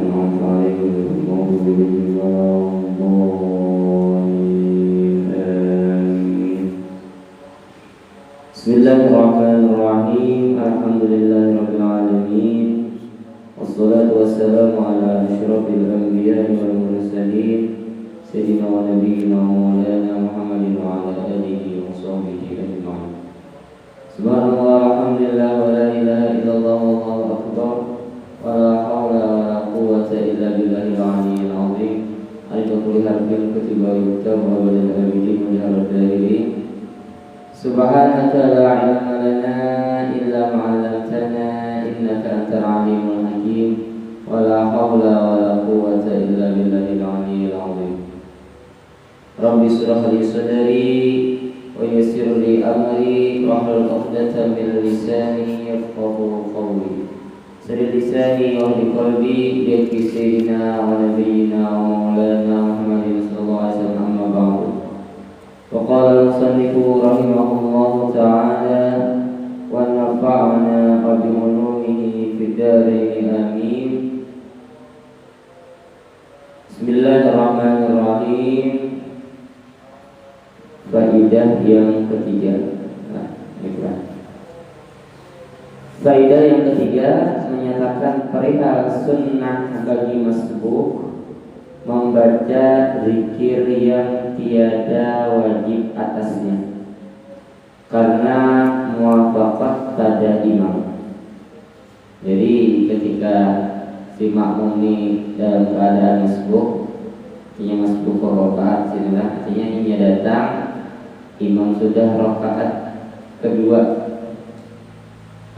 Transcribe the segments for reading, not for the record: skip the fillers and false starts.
أنعمت عليهم غير المغضوب عليهم ولا الضالين آمين. بسم الله الرحمن الرحيم. الحمد لله رب العالمين والصلاة والسلام على أشرف الأنبياء والمرسلين سيدنا ونبينا ومولانا محمد وعلى آله وصحبه أجمعين. Subhanallah, alhamdulillah, wa la ilaha illallah, wallahu akbar, wa la hawla wa la quwwata illa billahil aliyyil azim. Aliful harfin kutiba yuktab wa badal abidin wa jaharad dairin. Subhanaka la ilma lana illa ma'allamtana innaka antal alimul hakim. Wa la hawla wa la quwwata illa billahil aliyyil azim. Rabbi shrah li sadri wa yassir li amri wahlul 'uqdatam min lisani yafqahu qawli. Saddid lisani wa hdi qalbi bi sayyidina wa nabiyyina wa maulana Muhammadin sallallahu alaihi wasallam, amma ba'du. Wa qala al-musannifu rahimahullahu ta'ala wa nafa'ana bi ulumihi fid dharain amin. Bismillahirrahmanirrahim. Faidah yang ketiga. Faidah yang ketiga menyatakan perihal sunnah bagi masbuk membaca zikir yang tiada wajib atasnya karena muwafaqah pada imam. Jadi ketika si makmum ini dalam keadaan masbuk, artinya masbuk rakaat, artinya ini datang imam sudah rakaat kedua,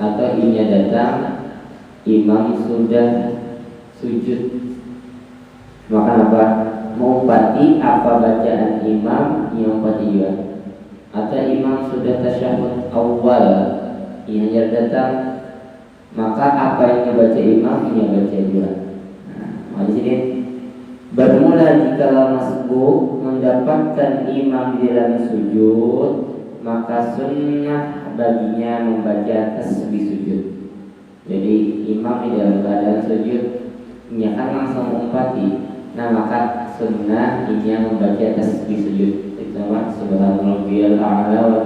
atau inya datang imam sudah sujud, maka apa? Mengumpati apa bacaan imam, yang umpati juga. Atau imam sudah tasyahud awal, inya datang, maka apa yang dibaca imam, inya baca juga. Nah, di sini bermula jika masbuk mendapatkan imam di dalam sujud, maka sunnah baginya membaca tasbih sujud. Jadi imam di dalam keadaan sujud, ia kan langsung mengumpati. Nah, maka sunnah ia membaca tasbih sujud. Pertama, subhanallahil a'la wa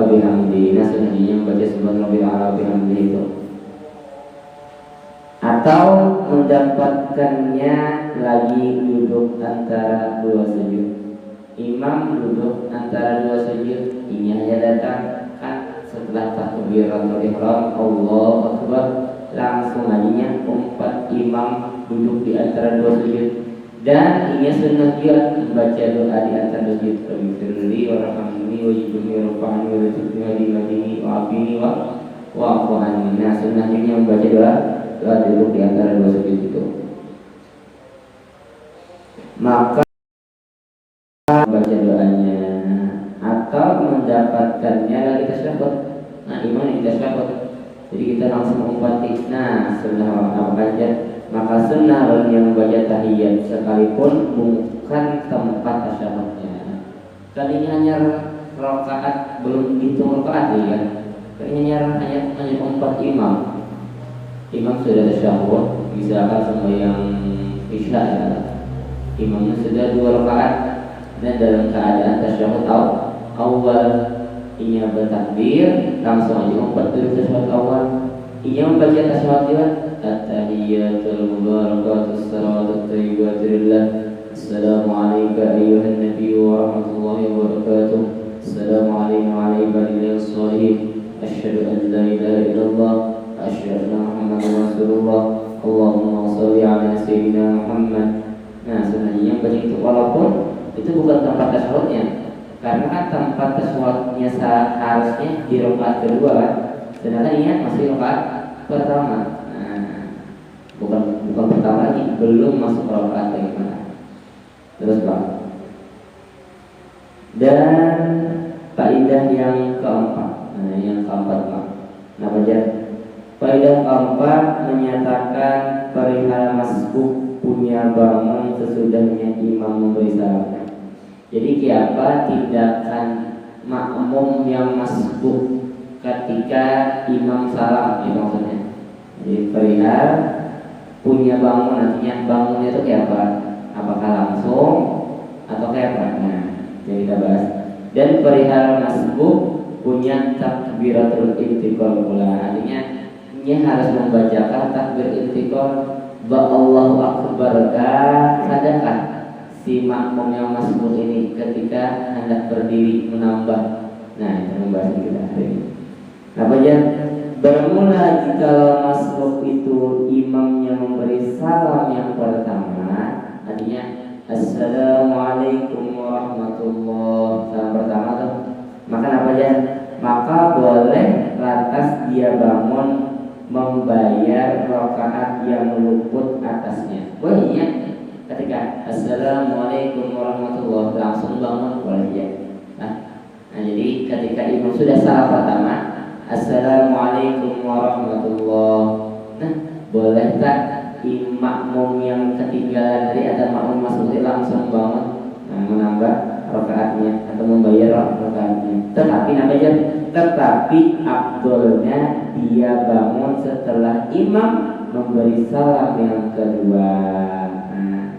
bihamdihi. Nah, sunnahnya membaca subhanallahil a'la wa bihamdihi itu. Atau mendapatkannya lagi duduk antara dua sujud. Imam duduk antara dua sujud, ini hanya datang kan setelah takbiratul ihram, Allahu akbar, langsung aja umpat imam duduk di antara dua sujud. Dan ini sunnah dia membaca doa di antara dua sujud. Rabbighfirli warhamni wajibni warfa'ni warzuqni wa afini wa wa'fu anni. Nah, sunnahnya membaca doa duduk di antara dua sujud itu. Maka baca doanya atau mendapatkannya lagi tasyahud. Nah, imam ini tasyahud, jadi kita langsung mengumpati. Nah, sunnah apa saja? Maka sunnah bagi yang membaca tahiyat sekalipun bukan tempat tasyahudnya. Kalinya hanya rakaat, belum hitung rakaat ya. Kalinya hanya umpat imam. Imam sudah tasyahud, misalkan sembahyang isya ya. Imamnya sudah 2 rakaat dan dalam keadaan tasyahud awal, ia bertakbir, langsung aja umpat dulu tasyahud awal. Ia membaca tasyahud dia, at-tahiyyatul mubarakatus salawatut thayyibatu lillah. Assalamu alayka ayyuhan nabiyyu wa rahmatullahi wa barakatuh. Assalamu alayka wa ala ibadillahis shalihin. Asyhadu an la ilaha illallah. Asyhadu anna Muhammadar Rasulullah. Allahumma shalli ala sayyidina Muhammad. Nah, sebenarnya baca itu walaupun itu bukan tempat tasyahudnya, karena kan tempat tasyahudnya seharusnya di rakaat kedua kan, sedangkan ini masih rakaat pertama. Nah, bukan pertama lagi, belum masuk rakaat bagaimana? Terus Bang. Dan faedah yang keempat, yang keempat Bang. Nah, baca. Faedah keempat menyatakan perihal masbuk punya bangun sesudahnya imam memberi salam. Jadi siapa tindakan makmum yang masbuk ketika imam salam, itu maksudnya. Jadi perihal punya bangun, artinya bangunnya itu kayak apa? Apakah langsung atau kayak apa? Nah, yang kita bahas. Dan perihal masbuk punya takbiratul intiqal pula, artinya ini harus membacakan takbir intiqal Allahu akbar adakah si makmum yang masbuk ini ketika hendak berdiri menambah. Nah, itu membahas kita hari ini. Apa aja? Bermula jikalau masbuk itu imamnya memberi salam yang pertama, artinya Assalamualaikum warahmatullahi. Salam pertama tuh. Maka apa aja? Maka boleh lantas dia bangun membayar rakaat yang luput atasnya. Boleh ya? Ketika Assalamualaikum warahmatullahi langsung bangun boleh ya. Nah, jadi ketika imam sudah salam pertama Assalamualaikum warahmatullahi, nah boleh tak makmum yang ketinggalan tadi ada makmum masuk langsung bangun menambah rakaatnya atau membayar rakaatnya. Tetapi afdolnya dia bangun setelah imam memberi salam yang kedua. Nah,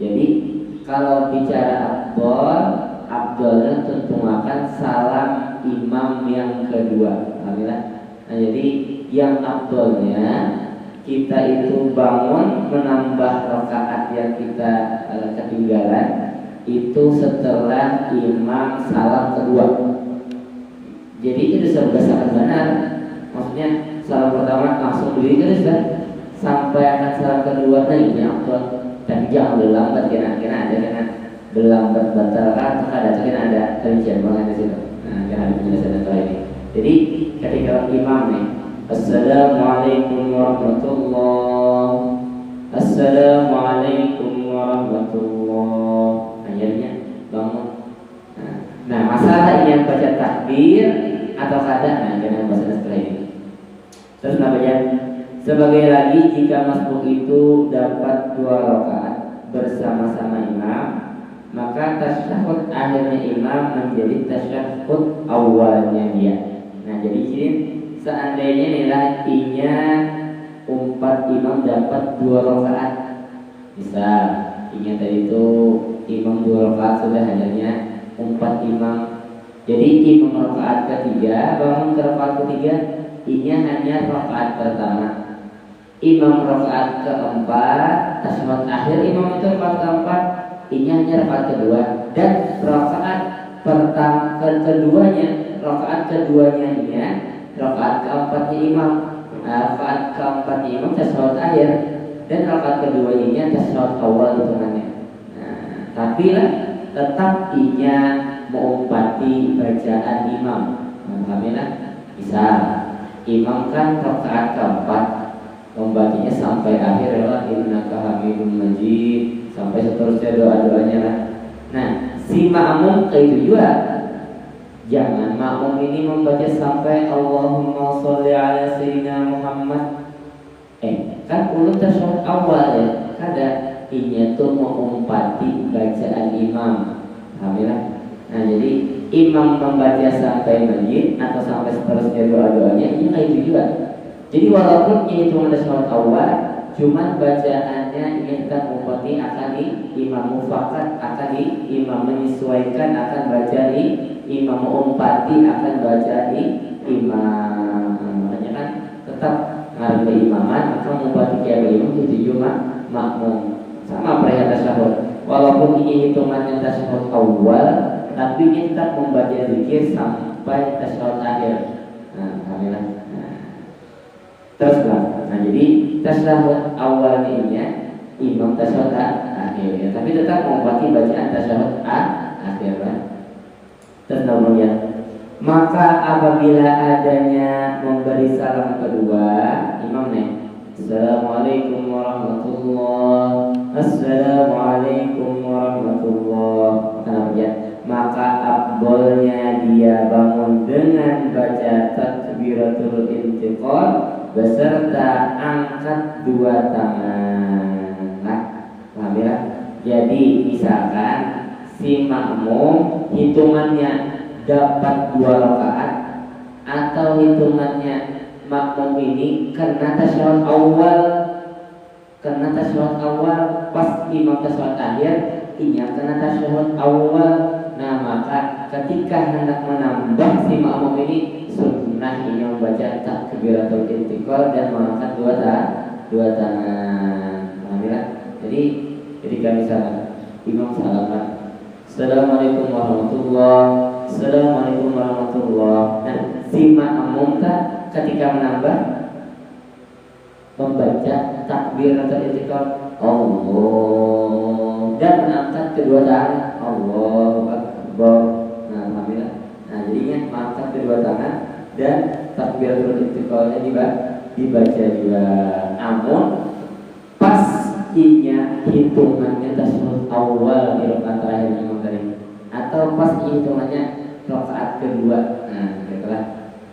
jadi kalau bicara afdolnya tentukan salam imam yang kedua. Alhamdulillah. Nah, jadi yang afdolnya kita itu bangun menambah rakaat yang kita ketinggalan itu setelah imam salam kedua. Jadi itu sudah sangat benar. Maksudnya salam pertama langsung berdiri terus kan sampai akan salam kedua. Nah ini afdol. Dan jangan berlambat kena ada berlambat batalkan ada rincian banget di situ. Nah, jangan ada penjelasan setelah ini. Jadi ketika imam nih Assalamualaikum warahmatullahi, Assalamualaikum warahmatullahi, akhirnya bangun. Nah, masalah yang baca takbir atau kada, nah jangan bahas setelah ini. Terus namanya sebagai lagi jika masbuk itu dapat 2 rakaat bersama-sama imam, maka tasyahud akhirnya imam menjadi tasyahud awalnya dia. Nah, jadi sini seandainya nilainya umpat imam dapat 2 rakaat, bisa ingat tadi itu imam 2 rakaat sudah hanya umpat imam. Jadi imam rakaat ketiga bangun ke rakaat ketiga, ini hanya rakaat pertama. Imam rakaat keempat tasyahud akhir imam itu rakaat keempat, ini hanya rakaat kedua. Dan rakaat keduanya ini rakaat keempatnya imam. Rakaat keempatnya imam tasyahud akhir dan rakaat kedua ini tasyahud awal hitungannya. Tapi lah tetap inya mengumpati bacaan imam. Alhamdulillah bisa. Imam kan rakaat keempat membacanya sampai akhir adalah innaka hamidum majid sampai seterusnya doa-doanya lah. Nah, si makmum kayak itu juga. Jangan makmum ini membaca sampai Allahumma sholli ala sayyidina Muhammad. Kan ulun tasyahud awal ya. Kada ini tuh mengumpati bacaan imam. Alhamdulillah. Nah, jadi imam membaca sampai majid atau sampai seterusnya doa-doanya ini kayak itu juga. Jadi walaupun ini cuma tasyahud awal, cuman bacaannya ini kita mengumpati akan di imam mufakat, akan di imam menyesuaikan, akan baca di imam mengumpati, akan baca di imam. Makanya kan tetap ngaruh ke imaman, akan mengumpati kayak imam itu juga makmum. Sama perihal tasyahud. Walaupun ini hitungannya tasyahud awal, tapi ini tetap membaca zikir sampai tasyahud akhir. Nah, alhamdulillah. Terus lah. Nah, jadi tasyahud awal ini imam tasyahud akhir ya. Tapi tetap mengumpati bacaan tasyahud akhir lah. Terus kemudian maka apabila adanya memberi salam kedua imam nih Assalamualaikum warahmatullahi, Assalamualaikum warahmatullahi, kenapa ya? Maka afdolnya dia bangun dengan baca takbiratul intiqal beserta angkat 2 tangan. Nah, paham ya? Jadi misalkan si makmum hitungannya dapat 2 rakaat atau hitungannya makmum ini karena tasyahud awal kena tasyahud awal, pas imam tasyahud akhir inya kena tasyahud awal. Nah maka ketika hendak menambah si makmum ini sunnah ini membaca takbiratul intiqal dan mengangkat dua tangan. Alhamdulillah. Jadi ketika misalnya imam salaman, Assalamualaikum warahmatullahi, Assalamualaikum warahmatullahi. Nah si makmum ketika menambah membaca takbiratul intiqal Allah dan mengangkat kedua tangan Allahu Akbar. Nah, alhamdulillah. Nah, jadinya mengangkat kedua tangan dan takbiratul intiqalnya dibaca juga. Namun pas inya hitungannya tasyahud awal di rakaat terakhir imam tadi atau pas hitungannya rakaat kedua. Nah, gitulah.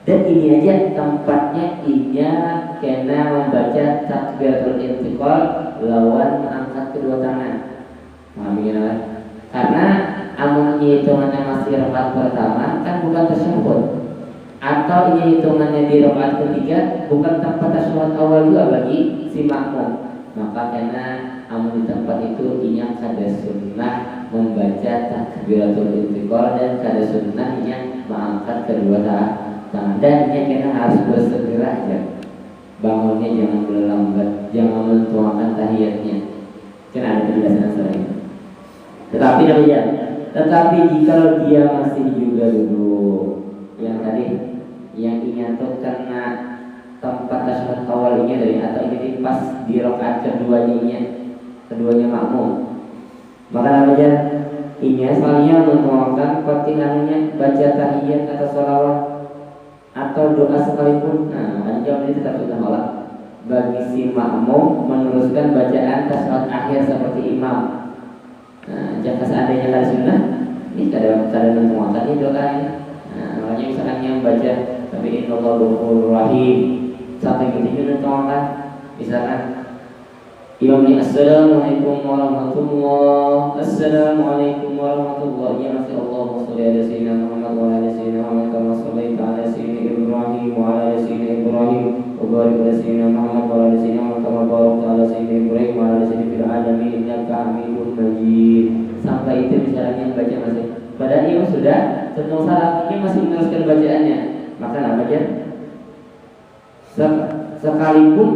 Dan ini aja tempatnya inya kena membaca takbiratul intiqal lawan mengangkat kedua tangan. Alhamdulillah. Karena amun hitungannya masih rakaat pertama kan bukan tasyahud, atau ini hitungannya di rakaat ketiga bukan tempat tasyahud awal juga bagi si makmum. Maka karena amun di tempat itu inya kada sunnah membaca takbiratul intiqal dan kada sunnah inya mengangkat kedua tangan. Dan inya kena harus bersegera aja. Bangunnya jangan berlambat, jangan mentuakan tahiyatnya. Kan ada penjelasan selain. Tetapi jika dia masih juga dulu yang tadi yang ingat tuh karena tempat tasyahud awalnya dari atau ini pas di rakaat keduanya makmum, maka namanya ini soalnya menuangkan kotinannya baca tahiyat atau sholawat atau doa sekalipun. Nah makanya jawab ini tetap sunnah olah bagi si makmum meneruskan bacaan tasyahud akhir seperti imam. Nah, jika seandainya ada sunnah, ini kada menuangkan ini doa ini. Nah, makanya misalkan yang baca tapi innallaha ghafurur rahim sampai gitu menuangkan. Misalkan imam ini assalamualaikum warahmatullahi, assalamualaikum warahmatullahi, ya masya Allah sholli ala sayyidina Muhammad wa ala sayyidina Muhammad kama shallaita ala sayyidina Ibrahim wa ala sayyidina Ibrahim wa barik ala sayyidina Muhammad wa ala sayyidina Muhammad kama barakta ala sayyidina Ibrahim wa ala sayyidina fil alamin innaka Hamidum Majid. Sampai itu misalnya baca masih padahal imam sudah tentu salah, ini masih meneruskan bacaannya. Maka namanya sekalipun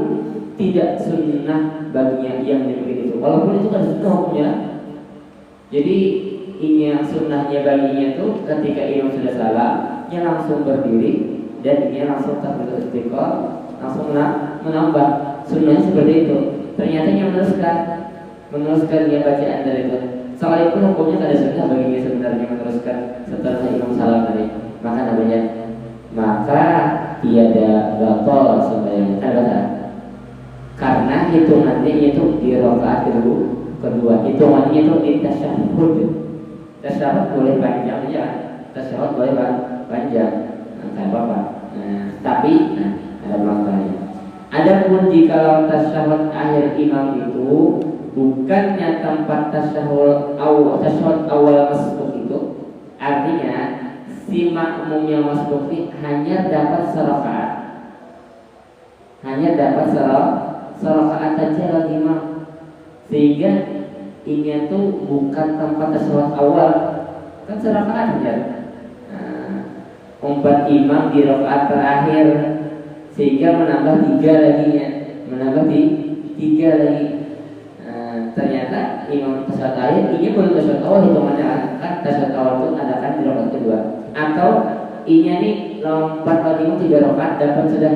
tidak sunnah baginya yang demikian itu, walaupun itu kan sunnah hukumnya. Jadi ini sunnahnya baginya itu ketika imam sudah salah, dia langsung berdiri dan dia langsung takbiratul intiqal, langsung menambah. Sunnahnya seperti itu. Ternyata yang meneruskan dia bacaan dari itu. Sekalipun hukumnya tidak ada sunnah baginya sebenarnya meneruskan setelah imam salam tadi. Maka tiada batal sembahyang karena hitungannya itu di rakaat kedua, hitungannya itu di tasyahud. Tasyahud boleh panjang aja, tasyahud boleh panjang, nggak apa-apa. Tapi ada belakangnya. Adapun jika tasyahud akhir imam itu bukannya tempat tasyahud awal masbuk itu, artinya si makmum yang masbuk ini hanya dapat serakaat, serakaat saja lagi imam, sehingga ini tuh bukan tempat tasyahud awal, kan serakaat saja. Umpat imam di rakaat terakhir sehingga menambah tiga lagi. Ternyata imam tasyahud akhir ini belum tasyahud awal, hitungannya kan tasyahud awal itu adakan di rakaat kedua, atau ini nih lompat lagi 3 rakaat dapat sudah.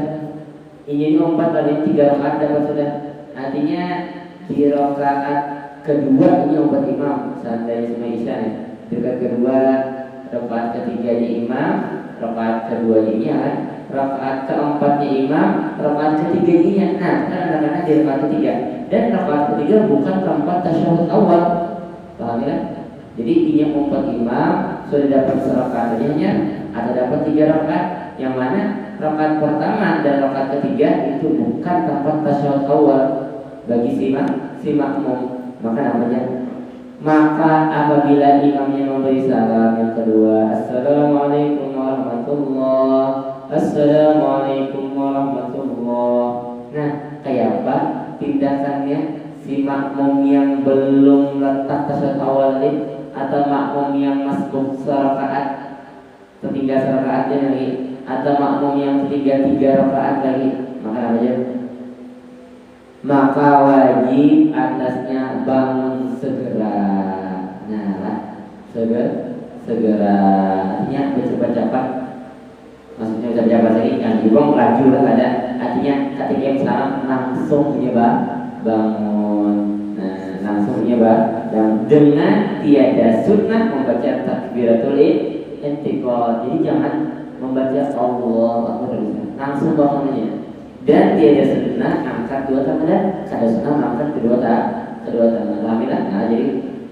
Ini lompat tadi 3 rakaat dapat sudah. Artinya di rakaat kedua ini lompat imam seandainya sama isya nih. Di rakaat kedua, rakaat ketiganya imam, rakaat keduanya kan, rakaat keempatnya imam, rakaat ketiganya. Nah, kadang-kadang di rakaat ketiga dan rakaat ketiga bukan tempat tasyahud awal. Paham ya? Jadi ini lompat imam sudah dapat serakaatnya atau dapat 3 rakaat, yang mana rakaat pertama dan rakaat ketiga itu bukan tempat tasyahud awal bagi si makmum. Maka apabila imamnya memberi salam yang kedua, assalamualaikum warahmatullahi, assalamualaikum warahmatullahi. Nah, kayak apa tindakannya makmum yang masbuk serakaat tertinggal serakaatnya lagi, atau makmum yang tertinggal 3 rakaat lagi, maka apa aja? Maka wajib atasnya bangun segera. Nah, segera artinya bercepat-cepat. Maksudnya bercepat-cepat tadi yang dibuang laju lah ada. Artinya ketika yang salam langsung bangun. Nah, langsung dan dengan tiada sunnah membaca takbiratul intiqal. Jadi jangan membaca Allahu Akbar langsung bangun aja. Dan tiada sunnah angkat 2 tangan dan ada sunnah angkat kedua tangan. Alhamdulillah. Nah, jadi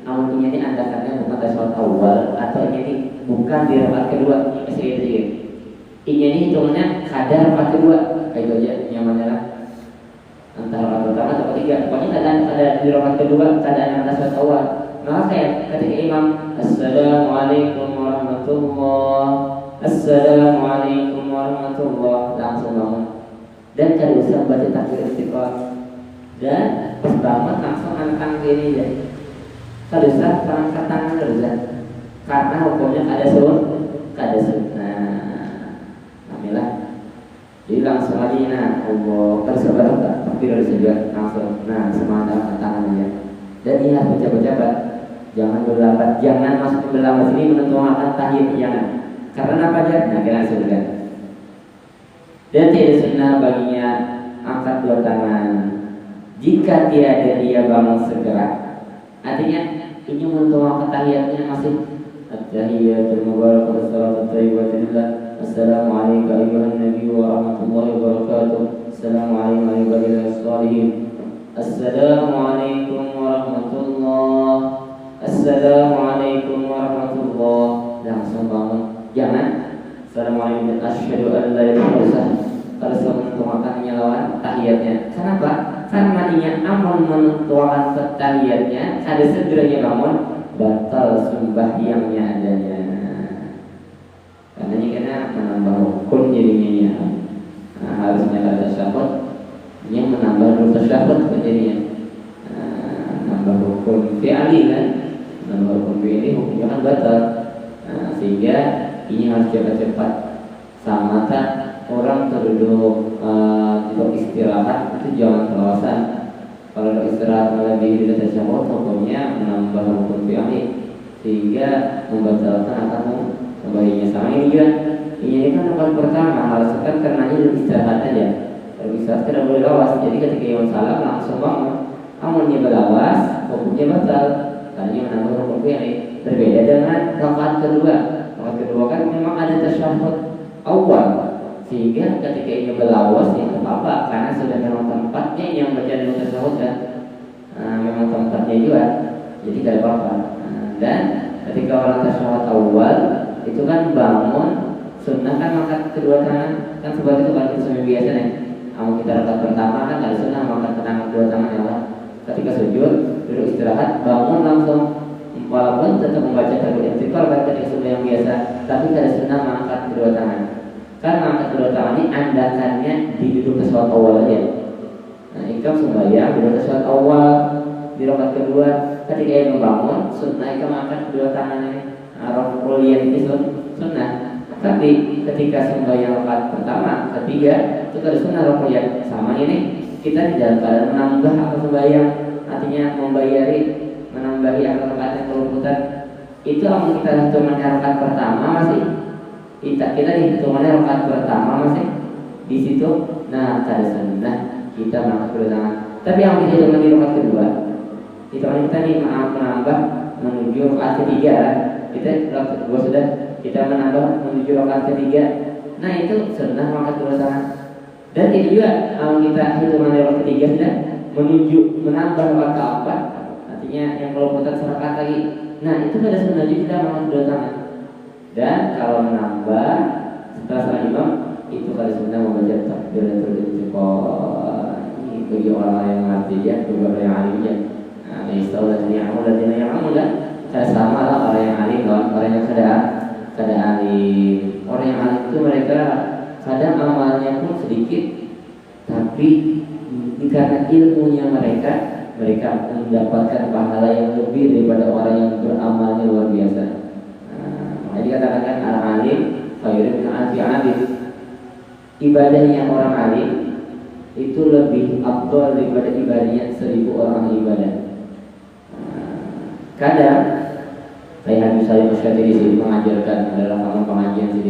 amunnya ini andakannya bukan tasawuf awal atau ini bukan di rakaat kedua. Ini hitungannya kadar rakaat kedua. Kayak itu aja nyamannya lah. Antara rakaat pertama atau ketiga. Pokoknya keadaan ada di rakaat kedua keadaan tasawuf awal. Maka kayak ketika imam Assalamualaikum warahmatullahi, Assalamualaikum warahmatullahi, langsung bangun. Dan kalau usah baca takbir istiqlal dan pas bangun langsung angkat gini ya. Kalau usah angkat tangan usah. Karena hukumnya ada sunnah. Alhamdulillah. Jadi langsung aja Allah tersebar takbir saja langsung. Nah, semangat angkat tangan aja. Dan ingat baca-baca, jangan berlambat, jangan masuk ke dalam sini menentukan tahiyat, jangan. Karena apa aja? Nah, kira surga. Dan tidak sunnah baginya angkat 2 tangan jika tiada dia bangun segera. Artinya ini menentukan tahiyatnya masih at-tahiyatul mubarakatuh salawatut thayyibatullah. Assalamualaikum ayuhan nabi wa rahmatullahi wa barakatuh. Assalamualaikum warahmatullahi wabarakatuh. Assalamualaikum warahmatullahi. Assalamualaikum warahmatullahi. Langsung bangun. Jangan Assalamualaikum asyhadu an la ilaha illallah. Harus menentukannya lawan tahiyatnya. Kenapa? Karena dia amun menentukan tahiyatnya ada sederhana bangun batal sembahyangnya adanya. Karena ini kena menambah rukun jadinya. Nah, harusnya ada tasyahud yang menambah tasyahud jadinya. Nambah rukun fi'ali kan. Nambah rukun fi'ali hukumnya kan batal. Sehingga ini harus cepat-cepat. Sama tak orang terduduk untuk istirahat itu jangan kelawasan. Kalau untuk istirahat melebihi dari tasyahud hukumnya menambah rukun fi'ali sehingga membatalkan akan kembalinya. Sama ini juga ini kan rakaat pertama harus kan karena ini istirahat aja. Kalau istirahat tidak boleh lawas. Jadi ketika imam salam langsung bangun. Amunnya berlawas hukumnya batal karena menambah rukun fi'ali. Berbeda dengan rakaat kedua. Rakaat kedua kan memang ada tasyahud awal sehingga ketika ini berlawas ya apa-apa karena sudah memang tempatnya yang baca dulu tasyahud dan memang tempatnya juga. Jadi tidak apa-apa. Dan ketika orang tasyahud awal itu kan bangun sunnah kan angkat kedua tangan kan seperti itu kalau kita biasa nih. Kalau kita rakaat pertama kan ada sunnah angkat tangan 2 tangan ya Allah. Ketika sujud duduk istirahat bangun langsung walaupun tetap membaca takbir istiqlal kan ketika sudah yang biasa tapi ada sunnah angkat kedua tangan. Karena angkat kedua tangan ini andakannya di duduk tasyahud awal aja. Nah, ikam sembahyang duduk tasyahud awal di rakaat kedua ketika ia membangun sunnah ikam angkat kedua tangan ini. Raful yad ini sunnah. Tapi ketika sembahyang rakaat pertama, ketiga itu ada sunnah raful yad. Sama ini kita di dalam keadaan menambah atau sembahyang, artinya menambahi rakaat yang berputar. Itu amun kita hitungannya rakaat pertama masih kita hitungannya rakaat pertama masih di situ. Nah, ada sunnah kita mengangkat kedua tangan. Tapi yang kita hitungan di rakaat kedua, hitungan kita nih menambah menuju rakaat ketiga. Kita rakaat kedua sudah kita menambah menuju rakaat ketiga. Nah itu sunnah mengangkat kedua tangan. Dan itu juga kita hitungan rakaat ketiga sudah menuju menambah rakaat keempat. Artinya yang kalau putar serakaat lagi. Nah itu ada sunnah juga kita mengangkat kedua tangan. Dan kalau menambah setelah salat imam itu ada sunnah membaca takbiratul intiqal. Ini bagi orang yang ngerti ya, bagi orang yang alim ya. Nah ini istilah dan yang amal dan sama lah orang yang alim lawan orang yang kada alim. Orang yang alim itu mereka kadang amalnya pun sedikit, tapi karena ilmunya mereka mereka mendapatkan pahala yang lebih daripada orang yang beramalnya luar biasa. Makanya dikatakan al-alim khairun min alfi abid. Ibadahnya orang alim itu lebih afdal daripada ibadahnya 1000 orang ibadah. Kadang saya Habib Salim Masyati di sini mengajarkan adalah rakaman pengajian di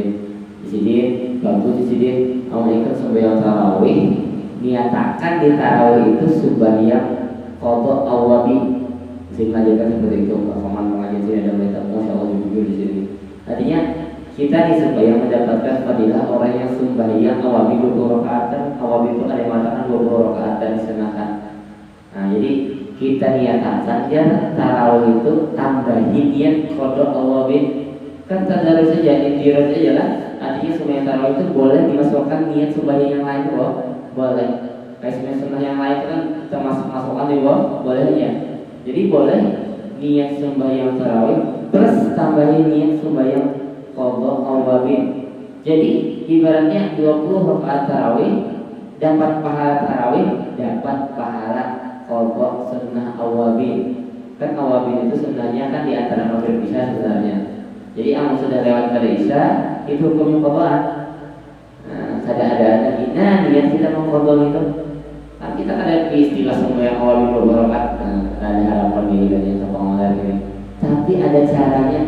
sini bagus di sini awal ikut sembahyang tarawih, niatakan di tarawih itu sembahyang qadha awabi. Saya mengajarkan seperti itu rakaman pengajian sini ada mereka masya Allah jujur di sini. Artinya kita di sembahyang mendapatkan fadilah orang yang sembahyang awabi 20 rakaat. Awabi itu ada yang mengatakan 20 rakaat dan disenangkan. Nah jadi kita niatkan saja tarawih itu tambahin niat qadha awabi. Kan tadarus saja indiraj aja lah. Artinya sembahyang tarawih itu boleh dimasukkan niat sembahyang yang lain boleh. Kayak sembahyang sunnah yang lain kan termasuk masukan juga boleh ya. Jadi boleh niat sembahyang tarawih plus tambahin niat sembahyang qadha awabi. Jadi ibaratnya 20 rakaat tarawih dapat pahala tarawih, dapat pahala qadha sunnah awabi. Kan awabi itu sebenarnya kan di antara maghrib isya sebenarnya. Jadi yang sudah lewat dari isya itu hukumnya qadha. Ada lagi. Nah, niat kita mengqadha itu kan kita ada istilah sembahyang awabi beberapa ada harapan di dan pengalar ini. Tapi ada caranya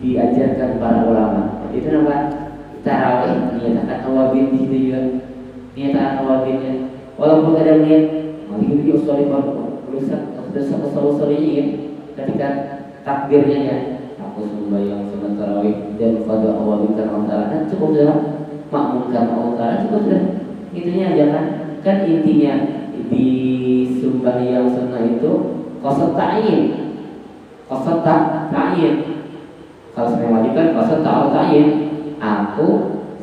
diajarkan para ulama. Itu namanya tarawih niatkan awabi di situ juga. Niatkan awabinnya. Walaupun ada niat itu usul usulnya ketika takbirnya ya aku sembahyang sunat tarawih dan qadha awabi karena Allah Ta'ala cukup sudah makmum karena Allah Ta'ala cukup sudah itunya aja kan intinya di sembahyang sunnah itu qasad ta'yin kalau saya wajib kan qasad ta'yin aku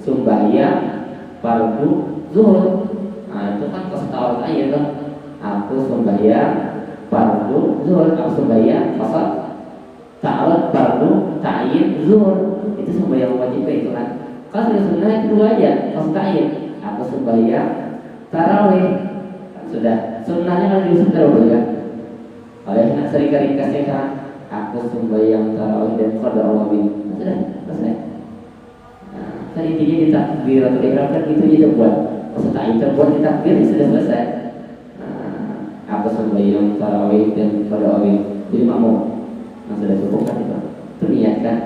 sembahyang fardu zuhur. Nah itu kan qasad ta'yin kan aku sembahyang fardu zuhur, aku sembahyang qasad ta'ala fardu ta'yin zuhur. Itu sembahyang wajib itu kan. Kalau sunnah itu dua aja, qasad ta'yin. Aku sembahyang tarawih. Sudah, sunnahnya kan di tarawih ya. Kalau yang sering ringkasnya kan aku sembahyang tarawih dan qadha awabi. Sudah, selesai. Nah, kan intinya di takbiratul ihram kan itu aja buat. Qasad ta'yin terbuat di takbir sudah selesai. Aku sembahyang tarawih dan qadha awabi. Jadi makmum. Nah sudah cukup kan itu. Terniatkan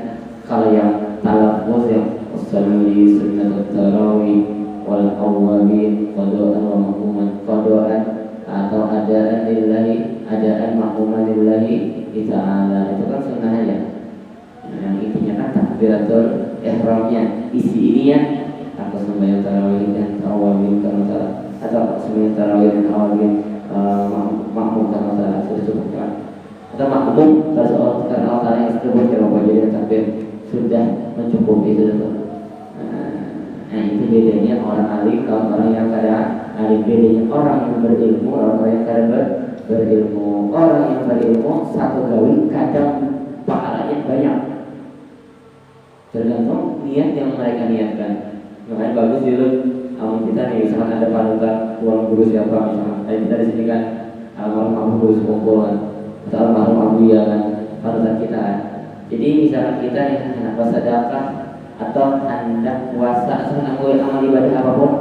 kalau yang talaffuz yang usolli sunnat tarawih wal awwabin qadaan wa mahmuman qadaan atau adaan lillahi adaan mahmuman lillahi ta'ala itu kan sunnah aja. Nah, yang intinya kan takbiratul ihramnya isi ini ya aku sembahyang tarawih dan awwabin karena salah atau sembahyang tarawih dan awwabin makmum karena salah sudah cukup kan. Atau makmum karena Allah Ta'ala yang tersebut kalau jadi takbir sudah mencukupi itu dulu. Nah itu bedanya orang alim kalau orang yang kada alim, bedanya orang yang berilmu orang yang kada berilmu. Orang yang berilmu satu gawi kadang pahalanya banyak tergantung niat yang mereka niatkan. Makanya bagus dulu kita nih misalkan ada panutan uang guru siapa misalkan kita di sini kan almarhum guru sekumpulan atau almarhum Abu ya kan panutan kita kan. Jadi misalkan kita nih hendak bersedekah atau hendak puasa atau hendak amal ibadah apapun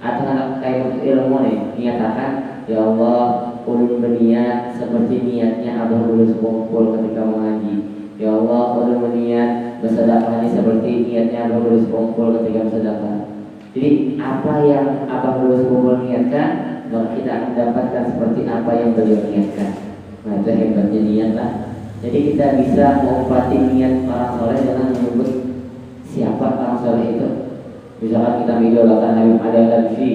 atau hendak kayak ilmu nih niatakan ya Allah ulun berniat seperti niatnya Abah Guru sekumpul ketika mengaji. Ya Allah ulun berniat bersedekah ini seperti niatnya Abah Guru sekumpul ketika bersedekah. Jadi apa yang Abah Guru sekumpul niatkan maka kita akan dapatkan seperti apa yang beliau niatkan. Nah itu hebatnya niat lah. Jadi kita bisa mengobati niat orang soleh dengan menyebut siapa orang soleh itu. Misalkan kita mengidolakan Habib Ali Al-Adfi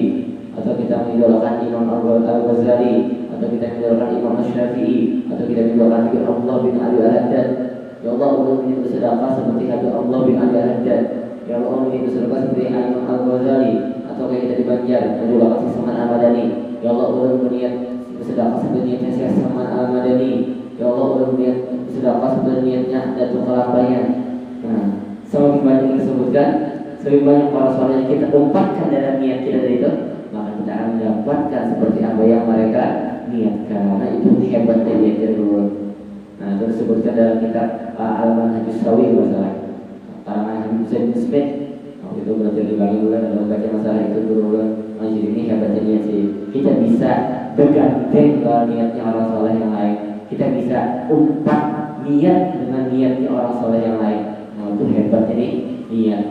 atau kita mengidolakan Imam Al-Ghazali atau kita mengidolakan Imam Asy-Syafi'i atau kita mengidolakan Habib Allah bin Ali Al-Haddad. Ya Allah ulun ingin bersedekah seperti Habib Allah bin Ali Al-Haddad. Ya Allah ulun ingin bersedekah seperti Imam Al-Ghazali atau kayak kita di Banjar mengidolakan Syekh Saman Al-Madani. Ya Allah ulun berniat bersedekah seperti niatnya Syekh Saman Al-Madani. Ya Allah ulun berniat bersedekah seperti niatnya Datuk Kalapayan. Nah, semakin banyak yang disebutkan, semakin banyak para soleh yang kita umpatkan dalam niat kita itu, maka kita akan mendapatkan seperti apa yang mereka niatkan. Nah itu hebatnya niatnya dulu. Nah itu disebutkan dalam kitab Al-Manhajus Sawi masalah karangan Habib Zain Smith. Waktu itu belajar di Bali bulan dalam baca masalah itu dulu. Jadi ini hebatnya niat sih. Kita bisa bergandeng ke niatnya orang soleh yang lain. Kita bisa umpat niat dengan niatnya orang soleh yang lain. Nah itu hebatnya nih niat.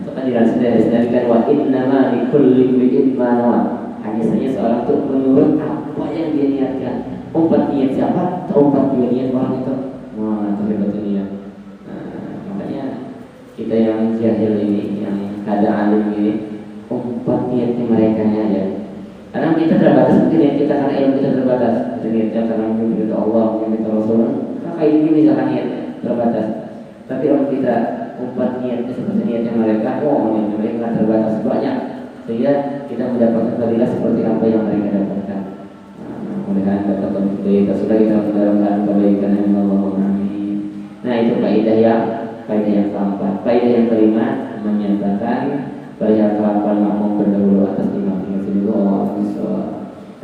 Itu kan jelas dari kan wa innama likulli imri'in ma nawa. Hanya saja seorang itu menurut apa yang dia niatkan. Umpat niat siapa? Umpat juga niat orang itu. Wah itu hebatnya niat. Makanya kita yang jahil ini, yang ada alim ini, umpat niatnya mereka ya. Karena kita terbatas, mungkin niat kita karena ilmu kita terbatas. Kita niatnya karena menyembah Allah, menyembah Rasulullah. Kayak ini misalkan niatnya terbatas. Tapi kalau kita umpat niatnya seperti niatnya mereka, niatnya mereka terbatas banyak, sehingga kita mendapatkan fadilah seperti apa yang mereka dapatkan. Mudah-mudahan dapat kita sudah kita mendapatkan kebaikan yang Allah. Amin. Nah itu kaidah yang keempat. Kaidah yang kelima menyatakan perihal kelakuan makmum berdahulu atas imam.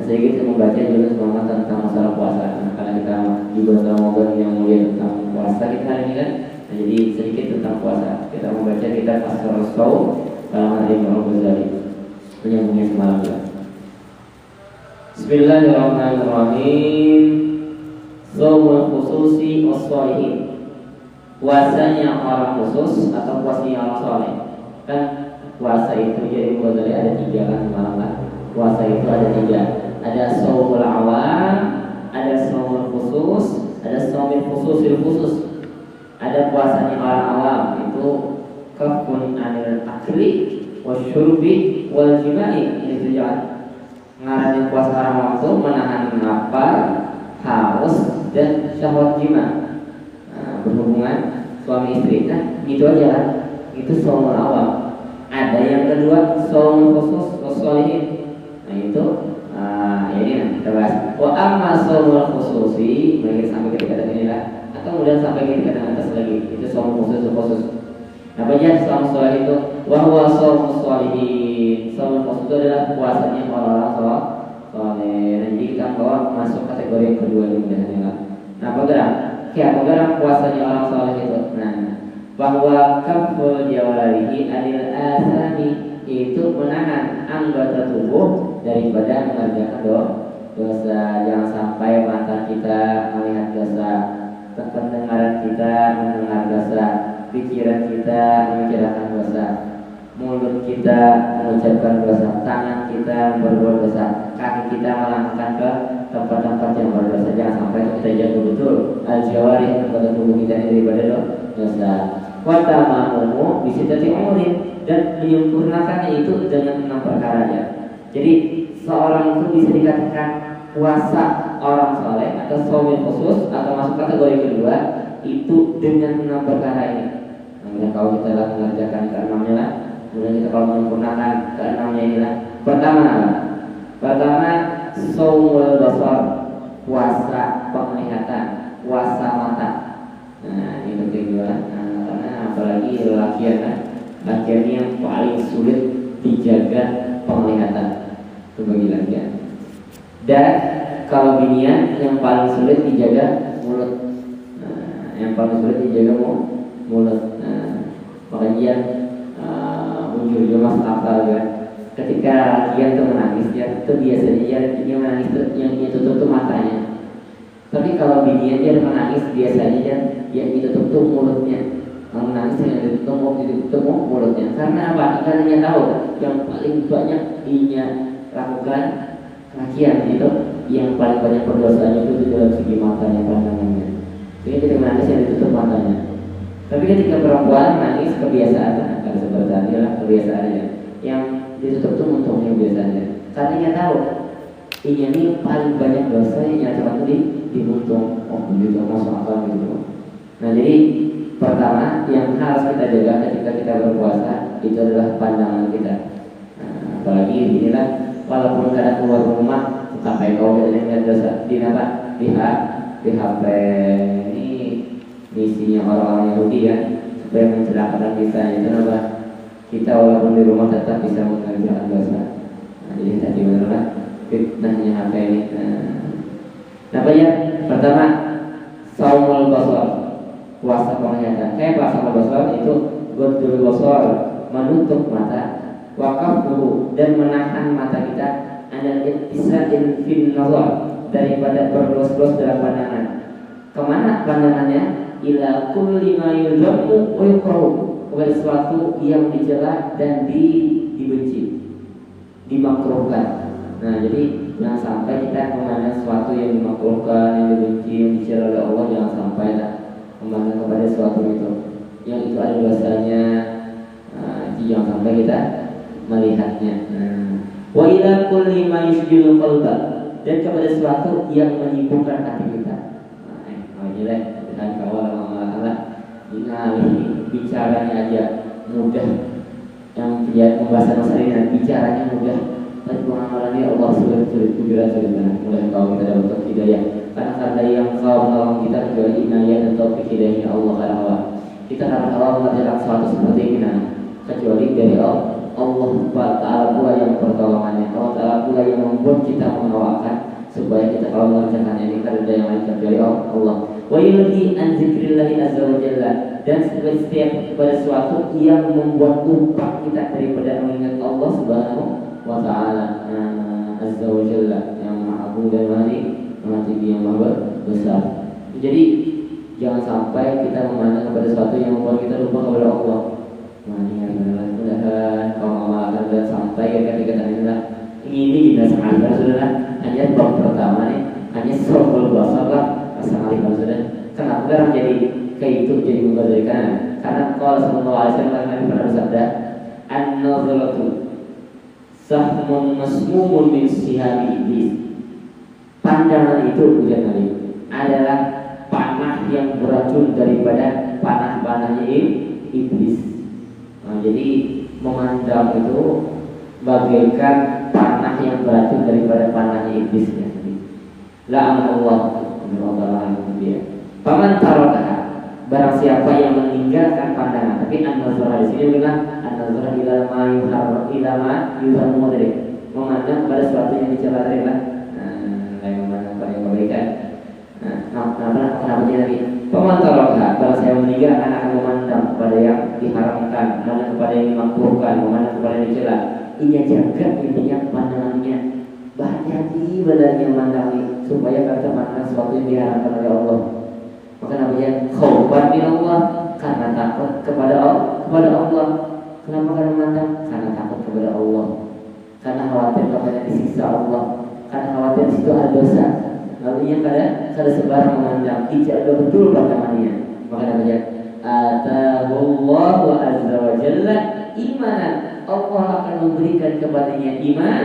Sedikit membaca juga semangat tentang masalah puasa. Karena kita di bulan Ramadan yang mulia tentang puasa kita hari ini kan. Jadi sedikit tentang puasa. Kita membaca kitab Asrarus Qaum karangan Imam Al-Ghazali. Menyambungnya semalam juga. Bismillahirrahmanirrahim. Shaumul khususi was-shalihin. Puasanya orang khusus atau puasanya orang soleh. Kan puasa itu jadi Ghazali ada 3 kan semalam kan. Puasa itu ada 3. Ada shaumul awam, ada shaumul khusus, ada shaumul khususil khusus. Ada puasanya orang awam itu kafun anil akli wasyurbi wal jima'i. Ini tujuan. Ngarannya puasa orang awam itu menahan lapar, haus dan syahwat jima. Berhubungan suami istri. Nah, gitu aja kan. Itu shaumul awam. Ada yang kedua shaumul khusus was-shalihin. Nah, itu ini nanti kita bahas. Wa amma shaumul khususi, mulai sampai ketika inilah atau kemudian sampai ketika atas lagi. Itu shaumul khusus. Apa aja shaum shalih itu? Wa huwa shaumul shalihin. Shaumul khusus itu adalah puasanya orang-orang saleh. Jadi kita bawa masuk kategori yang kedua ini mudah-mudahan. Nah, program puasanya orang saleh itu. Nah, bahwa kaful jawarihi anil asami itu menahan anggota tubuh daripada mengerjakan dosa. Jangan sampai mata kita melihat dosa, pendengaran kita mendengar dosa, pikiran kita memikirkan dosa, mulut kita mengucapkan dosa, tangan kita berbuat dosa, kaki kita melangkah ke tempat-tempat yang berdosa. Jangan sampai kita jatuh betul al-jawari anggota tubuh kita ini daripada dosa. Watamamumu bisitati umurin, dan menyempurnakannya itu dengan 6 perkara ya. Jadi seorang itu bisa dikatakan puasa orang soleh atau shaumul khusus atau masuk kategori kedua itu dengan 6 perkara ini. Nah, kalau kita telah mengerjakan ke-6-nya lah, kemudian kita kalau menyempurnakan ke-6-nya inilah. Pertama apa? Pertama shaumul basar, puasa penglihatan, puasa mata. Nah, ini penting juga. Apalagi laki-laki yang paling sulit dijaga penglihatan itu bagi laki. Dan kalau binian yang paling sulit dijaga mulut. Nah, yang paling sulit dijaga mulut. Nah, makanya muncul juga masalah ya. Ketika laki itu menangis itu biasanya dia menangis yang dia tutup tuh matanya. Tapi kalau binian dia menangis biasanya yang ditutup tuh mulutnya. Menangis yang ditutup mulutnya. Karena apa? Karena dia tahu yang paling banyak dia lakukan lakian itu yang paling banyak perdosanya itu dalam segi matanya, pandangannya. Jadi ketika menangis yang ditutup matanya. Tapi ketika perempuan menangis kebiasaan, kalau seperti tadi lah kebiasaannya. Yang ditutup tuh untungnya biasanya. Karena dia tahu ini paling banyak dosa yang nyata di muntung. Oh, begitu masuk akal gitu. Nah, jadi pertama yang harus kita jaga ketika kita berpuasa itu adalah pandangan kita. Nah, apalagi inilah walaupun kadang keluar rumah sampai kau dengan dosa di apa? Di HP ini misinya orang-orang Yahudi ya supaya mencelakakan kita. Itu apa? Kita walaupun di rumah tetap bisa mengerjakan dosa. Nah, jadi tadi benar fitnahnya HP ini. Nah, banyak. Pertama, saumul basar, puasa penglihatan. Kayak puasa basar itu ghaddul basar, menutup mata, wakaf dulu dan menahan mata kita ada ittisadin fin nazar, daripada berlos-los dalam pandangan. Kemana pandangannya? Ila kulli ma yudhammu wa yukrahu, kepada sesuatu yang dicela dan dibenci, dimakruhkan. Nah, jadi jangan sampai kita memandang sesuatu yang dimakruhkan, yang dibenci, yang dicela oleh Allah, jangan sampai memandang kepada sesuatu itu yang itu ada dosanya. Jangan sampai kita melihatnya. Wa ila kulli ma yushghilul qalba, dan kepada sesuatu yang menyibukkan hati kita. Jelek dengan kawal Allah ini bicaranya aja mudah, yang dia pembahasan masalah ini bicaranya mudah, tapi pengamalannya Allah sulit kubiran sulit. Mulai kau kita dapat hidayah, karena yang kau menolong kita kecuali inayah dan taufik hidayahnya Allah. Karena kita harap Allah mengerjakan sesuatu seperti ini kecuali dari Allah Ta'ala pula yang pertolongannya, Allah Ta'ala pula yang membuat kita mengawakan supaya kita kalau mengerjakan ini karena yang lain kecuali Allah. Wa yulhi an zikrillahi azza wa jalla, dan setiap kepada sesuatu yang membuat lupa kita daripada mengingat Allah Subhanahu wa Ta'ala azza wa jalla, yang maha agung dan maha tinggi, yang maha besar. Jadi jangan sampai kita memandang kepada sesuatu yang membuat kita lupa kepada Allah. Mudah-mudahan kalau mengamalkan dan sampai ketika inilah ini kita sangat saudara. Hanya bab pertama nih, hanya soal basar lah. Assalamualaikum saudara. Kenapa orang jadi kayak itu jadi membazirkan? Karena kalau sallallahu alaihi wasallam pernah bersabda, an-nazratu sahmun masmumun min sihami iblis. Pandangan itu ujar Nabi adalah panah yang beracun daripada panah-panahnya iblis. Nah, jadi memandang itu bagaikan panah yang beracun daripada panahnya iblis. La'anallahu paman tarokaha, barang siapa yang meninggalkan pandangan. Tapi an-nazarah di sini dengan an-nazarah ilama yuharmu dari memandang pada sesuatu yang dicela dari lain memandang pada yang kebaikan. Kenapa jadi paman tarokaha, barang siapa meninggalkan akan memandang kepada yang diharamkan, memandang kepada yang dimakruhkan, memandang kepada yang dicela. Ia jaga intinya pandangannya, hati-hati benar yang memandang supaya kita memandang sesuatu yang diharamkan oleh Allah. Maka namanya khaufan min Allah, karena takut kepada Allah. Kenapa karena memandang? Karena takut kepada Allah, karena khawatir kepada disiksa Allah, karena khawatir di situ ada dosa. Lalu ia kada sebarang memandang, dijaga betul pandangannya. Maka namanya atahullahu azza wa jalla imanan, Allah akan memberikan kepadanya iman,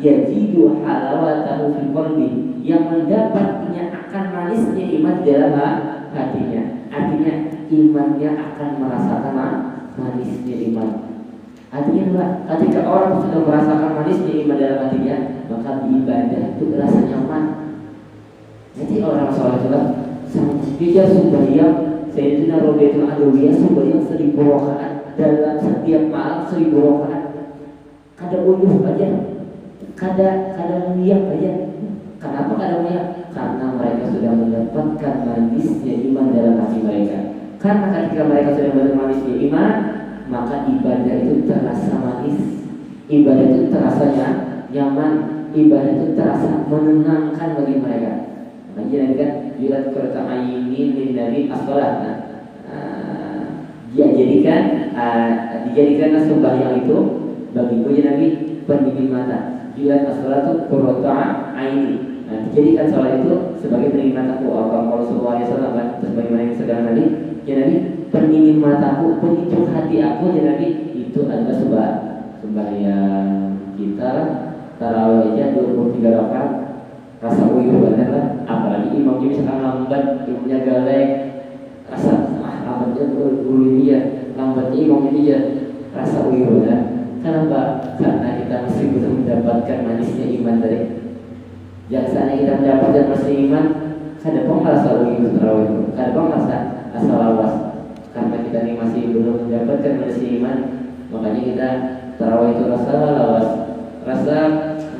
yajidu halawatahu fil qalbi, yang mendapatnya akan manisnya iman dalam hatinya. Artinya imannya akan merasakan manisnya iman. Artinya ketika orang sudah merasakan manisnya iman dalam hatinya, maka ibadah itu rasa nyaman. Jadi orang sholat dia sembahyang, Sayyidina Rabi'atul Adawiyah sembahyang 1000 rakaat dalam setiap malam 1000 rakaat. Kada uluh aja, kada muyak aja. Kenapa kada muyak? Karena mereka sudah mendapatkan manisnya iman dalam hati mereka. Karena ketika mereka sudah mendapatkan manisnya iman, maka ibadah itu terasa manis, ibadah itu terasa nyaman, ibadah itu terasa menenangkan bagi mereka. Makanya kan julat kereta ayini min dari as-salat. Dijadikan sembahyang itu bagiku ya Nabi pendingin mata. Julat as-salat itu kereta ayini. Dijadikan salat itu sebagai pendingin mataku. Kalau sallallahu alaihi wasallam kan sebagaimana yang sedang tadi, ya Nabi pendingin mataku, penyejuk hati aku ya Nabi. Itu adalah sembahyang kita tarawih aja 23 rakaat. Rasa uyuh banget lah, apalagi imamnya misalkan lambat, imamnya galak, rasa lambatnya guru dia, lambatnya imamnya dia, rasa uyuh banget. Kenapa? Karena kita masih bisa mendapatkan manisnya iman dari. Jangan kita mendapatkan manisnya iman, kadang merasa uyuh terawih, kadang merasa asal lawas. Karena kita ini masih belum mendapatkan manisnya iman, makanya kita terawih itu rasa lawas, rasa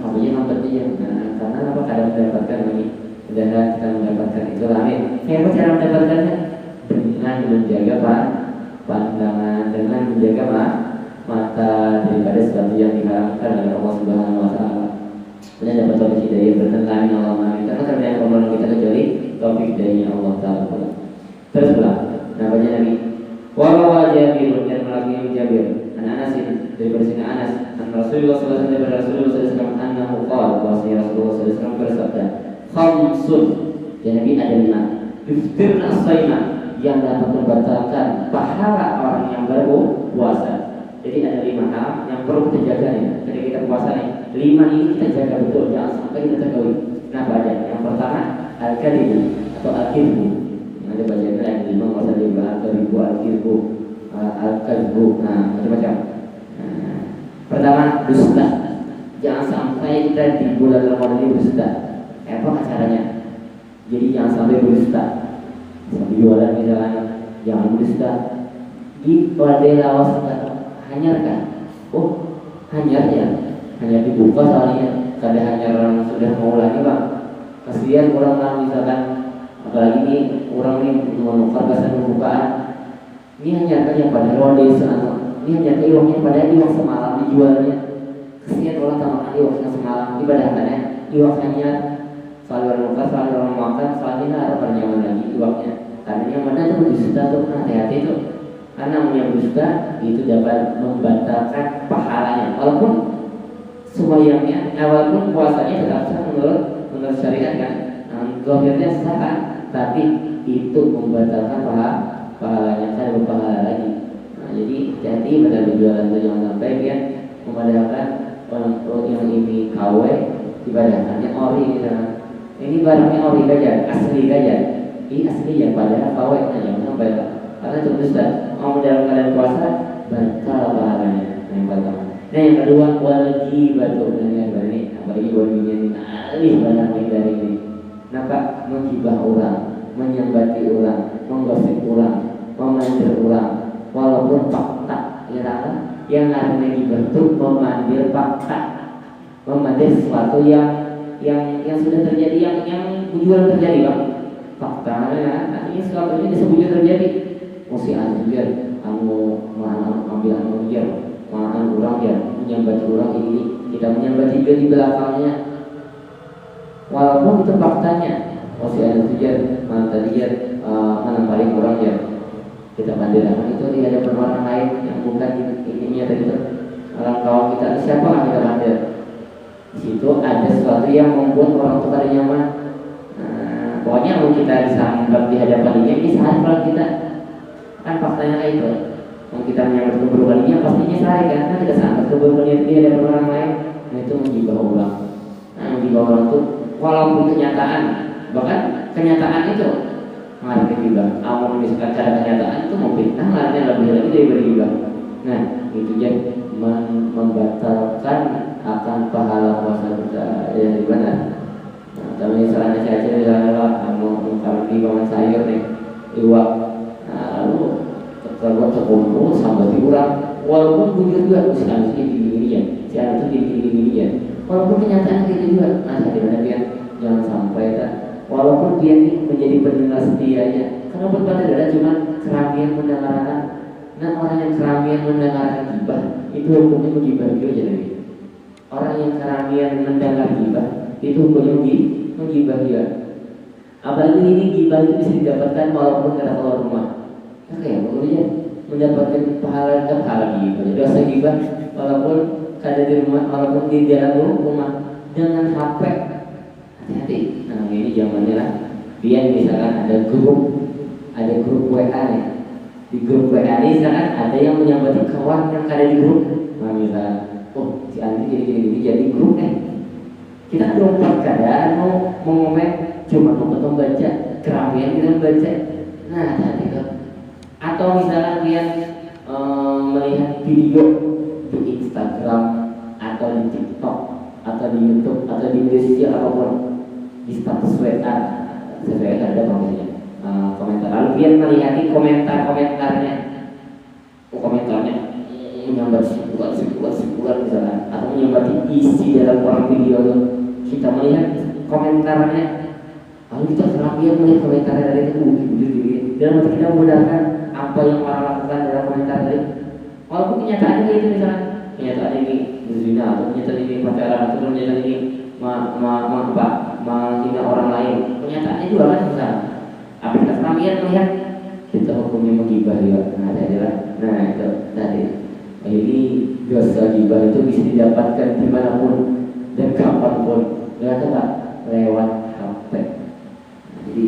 hobinya nonton dia. Nah, karena apa kadang mendapatkan ini, mudah-mudahan kita mendapatkan itu. Amin. Kayak apa cara mendapatkannya? Dengan menjaga pandangan, dengan menjaga mata daripada sesuatu yang diharamkan oleh Allah Subhanahu Wa Taala. Kemudian dapat topik hidayah bertentangan Allah Amin. Karena terkadang permohonan kita kecuali topik dari Allah Taala. Terus pulang. Namanya Nabi. Warawa Jabir dan melalui Jabir. Anas daripada sini Anas. Rasulullah SAW daripada Rasulullah SAW annahu qala bahwasanya Rasulullah SAW bersabda, khamsun. Dan Nabi ada 5. Yuftirna as-saima yang dapat membatalkan pahala orang yang berpuasa. Jadi ada 5 hal yang perlu kita jaga nih. Ketika kita puasa nih, 5 ini kita jaga betul, jangan sampai kita terganggu. Nah, aja. Yang pertama al-kadhibu atau al-kidbu. Yang ada bacaan yang 5 nggak usah dibahas al-kidbu, al-kidbu, al-kadhibu. Nah, macam-macam. Pertama dusta. Jangan sampai kita di bulan Ramadan ini berdusta. Apa caranya? Jadi jangan sampai berdusta. Sampai jualan misalnya, jangan berdusta. Di wadai lawas hanyarkan. Oh, hanyar ya. Hanyar dibuka soalnya. Kadang hanyar orang sudah mau lagi bang. Kasihan orang misalkan, apalagi ini orang ini menukar kesan pembukaan. Ini hanyarkan yang pada wadai sana. Ini hanya iwaknya pada iwak semalam dijualnya. Kesian orang tak makan iwaknya semalam ibadahkannya. Iwak hanya selalu orang makan, selalu orang makan, selalu harus bernyaman lagi iwaknya. Karena yang mana itu berdusta tuh, hati-hati itu. Karena yang berdusta itu dapat membatalkan pahalanya. Walaupun semuanya, walaupun puasanya tetap sah menurut syariat kan. Zahirnya sah, tapi itu membatalkan pahalanya, kan berpahala lagi. Jadi hati-hati pada berjualan itu, jangan sampai dia memadahkan orang yang ini KW ibadahkannya ori misalnya. Ini barangnya ori gajah, asli gajah. Ini asli ya padahal KW, nah jangan sampai karena itu dusta. Mau dalam keadaan puasa batal pahalanya. Yang pertama. Nah yang kedua wajibatu dengan ini apalagi wajibnya ini alih banyak dari ini. Nampak menghibah orang, menyambati orang, menggosip orang, memandir orang. Walaupun fakta yang namanya dibentuk memandir fakta, memandir sesuatu yang sudah terjadi, yang bujuran terjadi bang. Faktanya artinya sesuatu ini disebutnya terjadi. Mesti anjir, kamu ambil anjir, makan orang ya, menyambati orang ini tidak menyambati dia di belakangnya. Walaupun itu faktanya, mesti anjir, mantan dia menampari orang ya. Kita banderakan itu tidak ada orang lain yang bukan ininya tadi itu orang kawan kita siapa yang kita bandel. Di situ ada sesuatu yang membuat orang itu pada nyaman. Pokoknya kalau kita disambat di hadapan dia ini sehari kalau kita kan faktanya itu. Kalau kita menyambut keburukan dia pastinya sehari karena kita sambat keburukan dia hadapan orang lain. Nah itu menggibah orang. Menggibah orang itu walaupun kenyataan, bahkan kenyataan itu mengarahkan juga. Amal misalkan cara kenyataan itu mau fitnah, artinya lebih lagi daripada juga. Nah, itu jadi membatalkan akan pahala puasa kita yang benar. Nah, tapi misalnya saya misalnya mau di bangun sayur nih, iwak, lalu terbuat terkumpul sampai diurang, walaupun bujur juga misalnya gini ya, si anak itu gini ya, walaupun kenyataan gitu juga, nah dimana dia jangan sampai tak. Walaupun dia ini menjadi pendengar setianya, karena berpada adalah cuma keramian mendengarkan. Nah orang yang keramian mendengarkan gibah itu hukumnya menggibah juga jadi. Orang yang keramian mendengar gibah itu hukumnya menggibah dia. Apalagi ini gibah itu bisa didapatkan walaupun tidak keluar rumah. Oke, pokoknya mendapatkan pahala gibah. Jadi dosa gibah walaupun ada di rumah, walaupun di dalam rumah dengan HP. Hati-hati. Nah ini zamannya lah. Biar misalkan ada grup WA nih. Di grup WA ini misalkan ada yang menyambati kawan yang ada di grup. Nah misalkan, oh si Andi gini jadi grup kita ada keadaan mau ngomen cuma mau ketemu baca keramian kita baca. Nah hati tuh. Atau misalkan dia melihat video di Instagram atau di TikTok atau di YouTube atau di media sosial apapun, di status WA, sesuai ada komentar. Lalu dia melihat komentarnya, menyambar simpulan misalnya, atau menyambar isi dalam orang video itu, kita melihat komentarnya, lalu kita terapi melihat komentarnya dari itu, dan untuk kita memudahkan apa yang orang lakukan dalam komentar tadi. Walaupun kenyataannya itu misalnya, kenyataan ini berzina, atau kenyataan ini pacaran, atau kenyataan ini menghina orang lain, kenyataannya juga kan misalnya. Apa kita terapi melihat, kita hukumnya menggibah juga. Nah itu tadi. Jadi dosa gibah itu bisa didapatkan dimanapun dan kapanpun. Lewat HP. Jadi,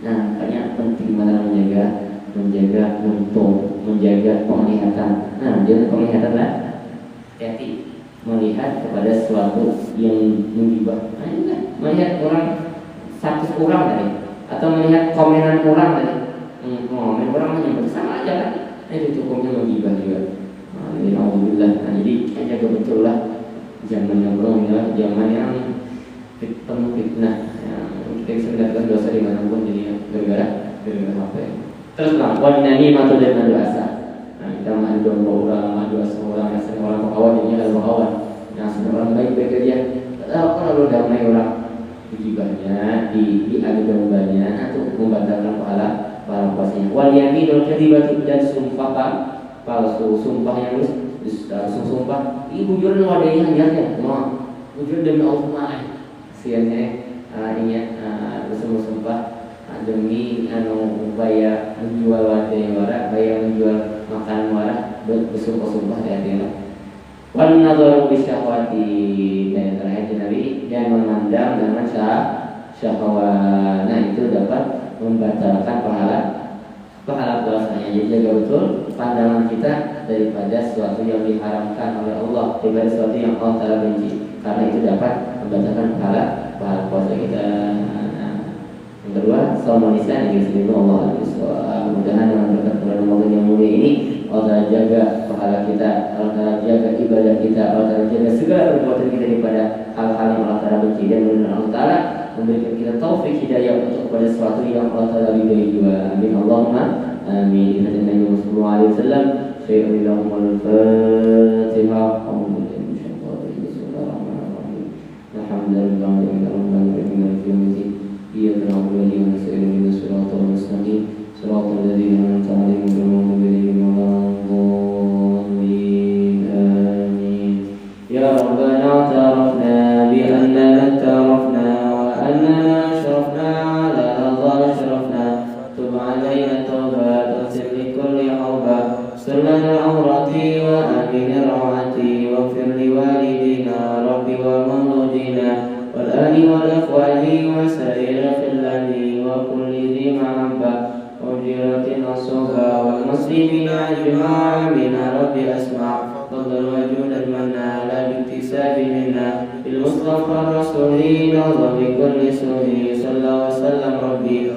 makanya penting mana menjaga untung, menjaga penglihatan. Jangan penglihatan lah. Hati-hati melihat kepada sesuatu yang menggibah. Ini kan melihat orang status orang tadi, atau melihat komenan orang tadi. Komen orang menyebut sama aja kan. Itu hukumnya menggibah juga. Ini alhamdulillah. Jadi jaga betul lah. Zaman yang belum ya, zaman yang penuh fitnah. Kita bisa mendapatkan dosa di manapun, jadi gara-gara HP. Terus wanani matu dan madu asa. Kita mengadu domba orang, madu asa orang, asal orang pekawan, jadinya kalau pekawan. Yang sudah orang baik-baik aja. Kalau damai orang digibahnya, diadu dombanya, itu membatalkan pahala puasanya. Wal yaminul kadhibatu dan sumpah palsu, sumpah yang langsung sumpah. Ini bujuran wadahnya niatnya, bujur demi Allah, siannya bersama sumpah demi upaya menjual wadahnya warak, upaya menjual makanan warak, bersumpah-sumpah hati-hati. Wal nadharu bisyahwati, dan terakhir Nabi, dan memandang dengan syahwat. Nah itu dapat membatalkan pahala puasanya. Jadi jaga betul pandangan kita daripada sesuatu yang diharamkan oleh Allah, daripada sesuatu yang Allah Ta'ala benci, karena itu dapat membatalkan pahala puasa kita. Yang kedua, saum lisan yang disebut Allah. Mudah-mudahan dengan berkat bulan Ramadan yang mulia ini, Allah Ta'ala jaga pahala kita, Allah Ta'ala jaga ibadah kita, Allah Ta'ala jaga segala perbuatan kita daripada hal-hal yang Allah Ta'ala benci, dan mudah-mudahan Allah Ta'ala memberikan kita taufik hidayah untuk kepada sesuatu yang Allah Ta'ala ridhoi juga. Amin Allahumma amin. Hadis Nabi sallallahu alaihi wasallam, Sayyidina al-Fatihah. Ya Rabbana ta'arafna bi annana ta'arafna wa annana ashrafna ala Allah ashrafna, tub alaina tawbat wasir li kulli awba, sirlana awrati wa amin rawati, wa fir li walidina rabbi wa mawludina wal ali wal akhwali wa sa'ir khillani wa kulli dhi mahabba wa jiratin asuha wal muslimina ajma'a bina rabbi asma' فضل وجود المنى لا باكتساب منا بالمصطفى الرسول نظر بكل سوء صلى وسلم ربي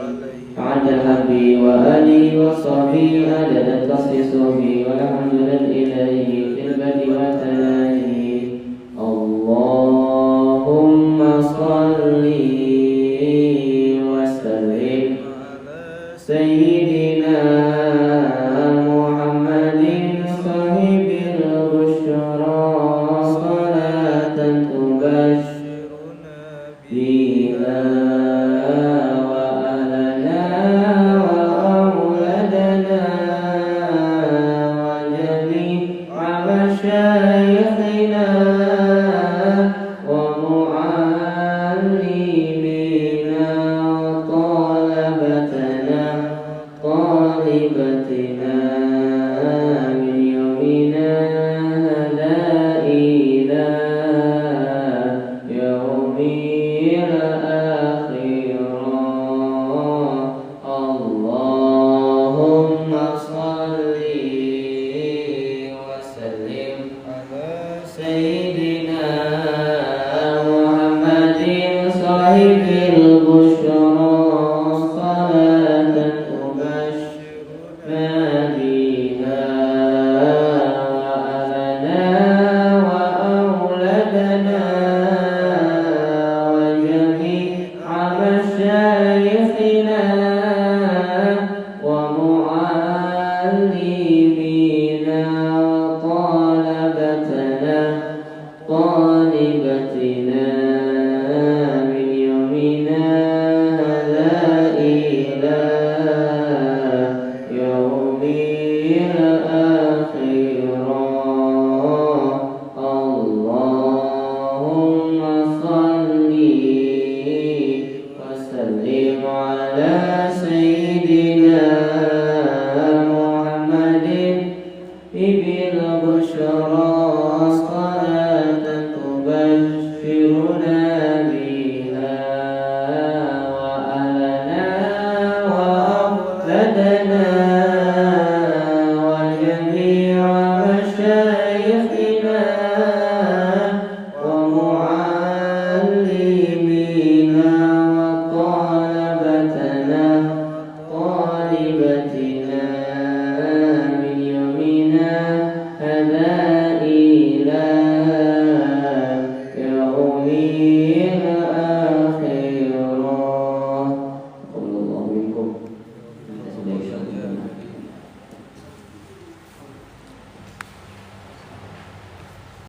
عند الحبي وآله وصحبه عدد تصيصه والحمد لله في البدء والتناهي. اللهم صل وسلم سيدنا ومعلمينا وطالبنا dhalin